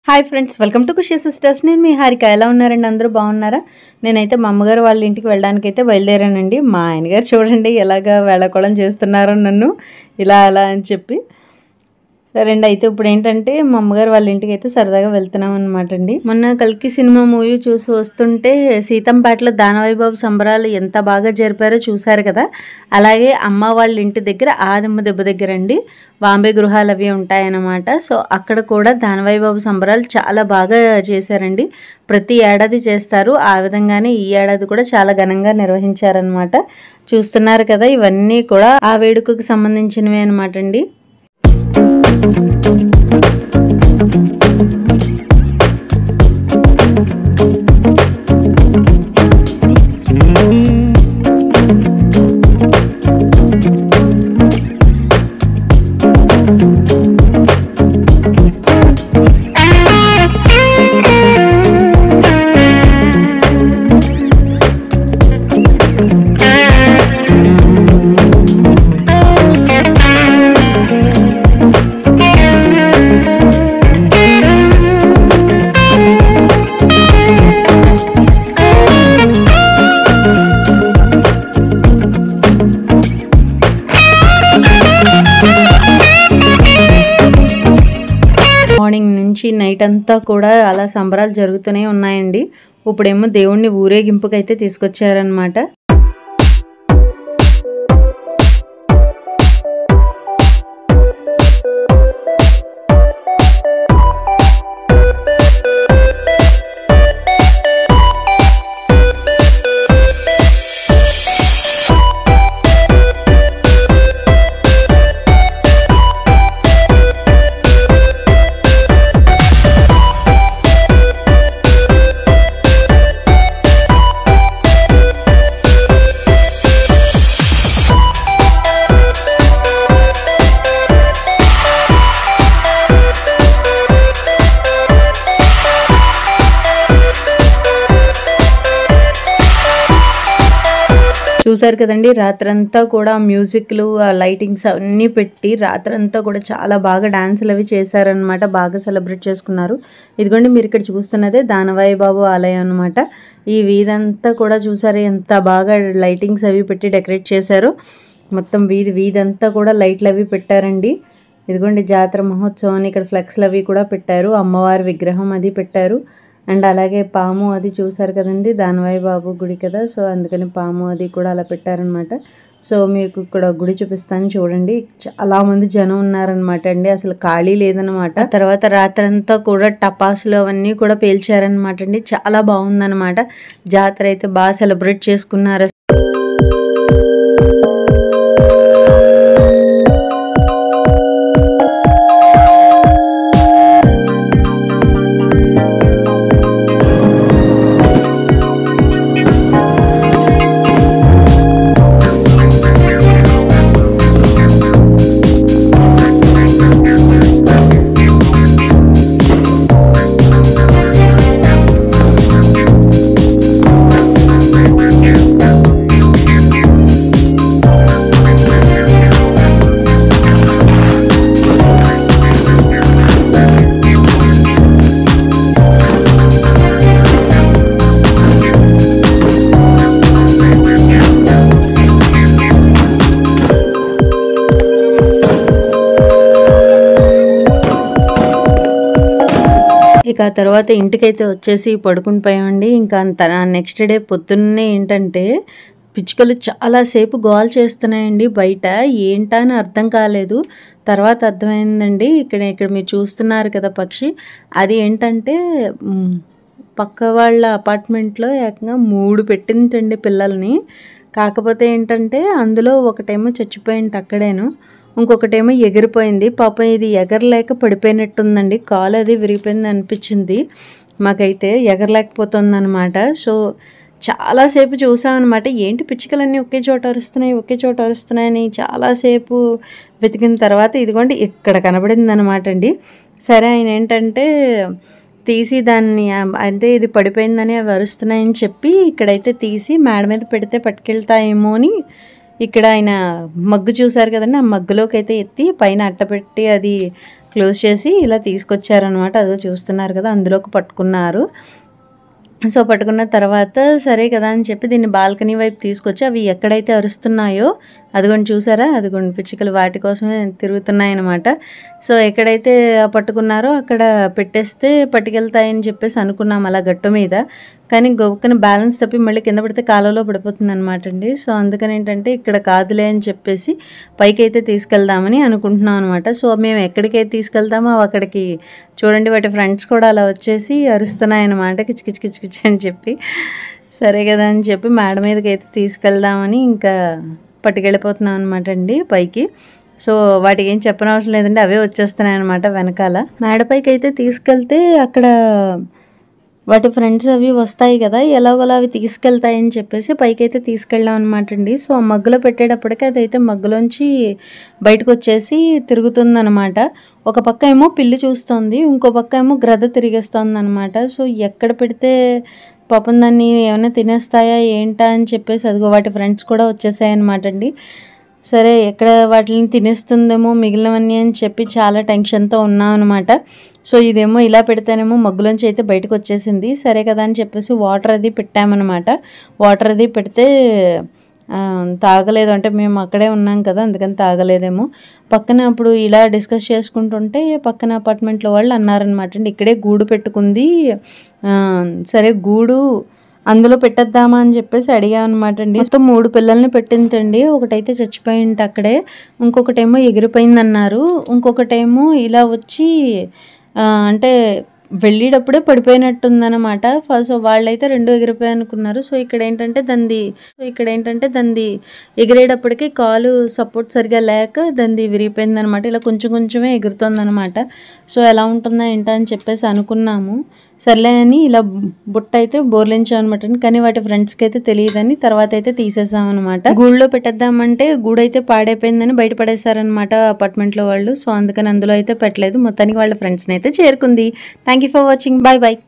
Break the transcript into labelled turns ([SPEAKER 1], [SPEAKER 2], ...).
[SPEAKER 1] Hi friends, welcome to Khushi Sisters. నేను మీ హారిక. ఎలా ఉన్నారండి? అందరూ బాగున్నారా? నేనైతే మా అమ్మగారు వాళ్ళ ఇంటికి వెళ్ళడానికైతే బయలుదేరానండి. మా ఆయనగారు చూడండి ఎలాగా వేళాకోళం చేస్తున్నారో నన్ను ఇలా అలా అని చెప్పి. సరే అండి, అయితే ఇప్పుడు ఏంటంటే మా అమ్మగారు వాళ్ళ ఇంటికి అయితే సరదాగా వెళ్తున్నాం అనమాట అండి. మొన్న కల్కి సినిమా మూవీ చూసి వస్తుంటే సీతంపేటలో దానవైబాబు సంబరాలు ఎంత బాగా జరిపారో చూశారు కదా. అలాగే అమ్మ వాళ్ళ ఇంటి దగ్గర ఆదమ్మ దెబ్బ దగ్గర అండి బాంబే గృహాలు అవి ఉంటాయన్నమాట. సో అక్కడ కూడా దానవైబాబు సంబరాలు చాలా బాగా చేశారండి. ప్రతి ఏడాది చేస్తారు, ఆ విధంగానే ఈ ఏడాది కూడా చాలా ఘనంగా నిర్వహించారనమాట. చూస్తున్నారు కదా, ఇవన్నీ కూడా ఆ వేడుకకు సంబంధించినవి అనమాట అండి. మార్నింగ్ నుంచి నైట్ అంతా కూడా అలా సంబరాలు జరుగుతూనే ఉన్నాయండి. ఇప్పుడేమో దేవుణ్ణి ఊరేగింపుకైతే తీసుకొచ్చారనమాట. చూసారు కదండి, రాత్రంతా కూడా మ్యూజిక్లు లైటింగ్స్ అన్నీ పెట్టి రాత్రంతా కూడా చాలా బాగా డాన్సులు అవి చేశారనమాట. బాగా సెలబ్రేట్ చేసుకున్నారు. ఇదిగోండి మీరు ఇక్కడ చూస్తున్నదే దానవైబాబు ఆలయం అనమాట. ఈ వీధంతా కూడా చూసారు ఎంత బాగా లైటింగ్స్ అవి పెట్టి డెకరేట్ చేశారు. మొత్తం వీధంతా కూడా లైట్లు అవి పెట్టారండి. ఇదిగోండి జాతర మహోత్సవం, ఇక్కడ ఫ్లెక్స్లు అవి కూడా పెట్టారు. అమ్మవారి విగ్రహం అది పెట్టారు. అండ్ అలాగే పాము అది చూసారు కదండి, దానవైబాబు గుడి కదా, సో అందుకని పాము అది కూడా అలా పెట్టారనమాట. సో మీకు ఇక్కడ గుడి చూపిస్తాను చూడండి. చాలా మంది జనం ఉన్నారనమాట అండి, అసలు ఖాళీ లేదనమాట. తర్వాత రాత్రంతా కూడా టపాసులు అవన్నీ కూడా పేల్చారనమాట అండి. చాలా బాగుందనమాట. జాతర అయితే బాగా సెలబ్రేట్ చేసుకున్నారు. ఇక తర్వాత ఇంటికైతే వచ్చేసి పడుకుని పోయామండి. ఇంకా నెక్స్ట్ డే పొద్దున్నే ఏంటంటే పిచ్చుకలు చాలాసేపు గోల్ చేస్తున్నాయండి బయట. ఏంటా అని అర్థం కాలేదు. తర్వాత అర్థమైందండి, ఇక్కడ మీరు చూస్తున్నారు కదా పక్షి, అది ఏంటంటే పక్క వాళ్ళ అపార్ట్మెంట్లో ఏకంగా 3 పెట్టిందండి పిల్లల్ని. కాకపోతే ఏంటంటే అందులో ఒకటేమో చచ్చిపోయింది అక్కడేను, ఇంకొకటేమో ఎగిరిపోయింది. పాపం ఇది ఎగరలేక పడిపోయినట్టుందండి, కాలు అది విరిగిపోయింది అనిపించింది మాకైతే. ఎగరలేకపోతుంది అనమాట. సో చాలాసేపు చూసామన్నమాట, ఏంటి పిచ్చుకలన్నీ ఒకే చోట అరుస్తున్నాయని చాలాసేపు వెతికిన తర్వాత ఇదిగోండి ఇక్కడ కనబడింది అనమాట అండి. సరే ఆయన ఏంటంటే తీసి దాన్ని, అంటే ఇది పడిపోయిందని అవి అరుస్తున్నాయని చెప్పి ఇక్కడైతే తీసి మేడ మీద పెడితే పట్టుకెళ్తాయేమో అని ఇక్కడ ఆయన మగ్గు చూసారు కదండి, ఆ మగ్గులోకి అయితే ఎత్తి పైన అట్టపెట్టి అది క్లోజ్ చేసి ఇలా తీసుకొచ్చారనమాట. అదిగో చూస్తున్నారు కదా, అందులోకి పట్టుకున్నారు. సో పట్టుకున్న తర్వాత సరే కదా అని చెప్పి దీన్ని బాల్కనీ వైపు తీసుకొచ్చి అవి ఎక్కడైతే అరుస్తున్నాయో అదిగోండి చూసారా, అదిగోండి పిచ్చుకలు వాటి కోసమే తిరుగుతున్నాయి అనమాట. సో ఎక్కడైతే పట్టుకున్నారో అక్కడ పెట్టేస్తే పట్టుకెళ్తాయని చెప్పేసి అనుకున్నాం అలా గట్టు మీద. కానీ గొప్పని బ్యాలెన్స్ తప్పి మళ్ళీ కింద పడితే కాలువలో పడిపోతుంది అనమాట అండి. సో అందుకని ఏంటంటే ఇక్కడ కాదులే అని చెప్పేసి పైకి అయితే తీసుకెళ్దామని అనుకుంటున్నాం అనమాట. సో మేము ఎక్కడికైతే తీసుకెళ్తామో అక్కడికి చూడండి వాటి ఫ్రెండ్స్ కూడా అలా వచ్చేసి అరుస్తున్నాయి అనమాట, కిచ్ కిచ్ కిచ్ కిచ్ అని చెప్పి. సరే కదా అని చెప్పి మేడ మీదకి అయితే తీసుకెళ్దామని ఇంకా పట్టుకెళ్ళిపోతున్నాం అనమాట అండి పైకి. సో వాటికి ఏం చెప్పనవసరం లేదండి, అవే వచ్చేస్తున్నాయి అనమాట వెనకాల. మేడపైకి అయితే తీసుకెళ్తే అక్కడ వాటి ఫ్రెండ్స్ అవి వస్తాయి కదా, ఎలాగోలా అవి తీసుకెళ్తాయని చెప్పేసి పైకి అయితే తీసుకెళ్ళాం అనమాట అండి. సో మగ్గులో పెట్టేటప్పటికి అదైతే మగ్గులోంచి బయటకు వచ్చేసి తిరుగుతుందనమాట. ఒక పక్క ఏమో పిల్లి చూస్తుంది, ఇంకో పక్క ఏమో గ్రద్ద తిరిగేస్తుంది అనమాట. సో ఎక్కడ పెడితే పాపం దాన్ని ఏమైనా తినేస్తాయా ఏంటా అని చెప్పేసి అదిగో వాటి ఫ్రెండ్స్ కూడా వచ్చేసాయి అనమాట అండి. సరే ఎక్కడ వాటిని తినేస్తుందేమో మిగిలినవన్నీ అని చెప్పి చాలా టెన్షన్తో ఉన్నాం అనమాట. సో ఇదేమో ఇలా పెడితేనేమో మగ్గులోంచి అయితే బయటకు వచ్చేసింది. సరే కదా అని చెప్పేసి వాటర్ అది పెట్టామన్నమాట. వాటర్ అది పెడితే తాగలేదు, అంటే మేము అక్కడే ఉన్నాం కదా అందుకని తాగలేదేమో. పక్కన అప్పుడు ఇలా డిస్కస్ చేసుకుంటుంటే పక్కన అపార్ట్మెంట్లో వాళ్ళు అన్నారనమాట అండి, ఇక్కడే గూడు పెట్టుకుంది, సరే గూడు అందులో పెట్టేద్దామా అని చెప్పేసి అడిగామన్నమాట అండి. మొత్తం 3 పిల్లల్ని పెట్టిందండి. ఒకటైతే చచ్చిపోయింది అక్కడే, ఇంకొకటేమో ఎగిరిపోయిందన్నారు, ఇంకొకటేమో ఇలా వచ్చి అంటే వెళ్ళేటప్పుడే పడిపోయినట్టుందన్నమాట. సో వాళ్ళైతే 2 ఎగిరిపోయి అనుకున్నారు. సో ఇక్కడ ఏంటంటే దాన్ని ఎగిరేటప్పటికి కాలు సపోర్ట్ సరిగా లేక దాన్ని విరిగిపోయిందనమాట. ఇలా కొంచెం కొంచెమే ఎగురుతుందనమాట. సో ఎలా ఉంటుందా ఏంటా అని చెప్పేసి అనుకున్నాము. సర్లే అని ఇలా బుట్ట అయితే బోర్లించాం అనమాట. కానీ వాటి ఫ్రెండ్స్కి అయితే తెలియదని తర్వాత అయితే తీసేసాం అనమాట. గూడులో పెట్టేద్దామంటే గూడు అయితే పాడైపోయిందని బయటపడేశారనమాట అపార్ట్మెంట్లో వాళ్ళు. సో అందుకని అందులో అయితే పెట్టలేదు. మొత్తానికి వాళ్ళ ఫ్రెండ్స్ని అయితే చేరుకుంది. Thank you for watching. Bye bye.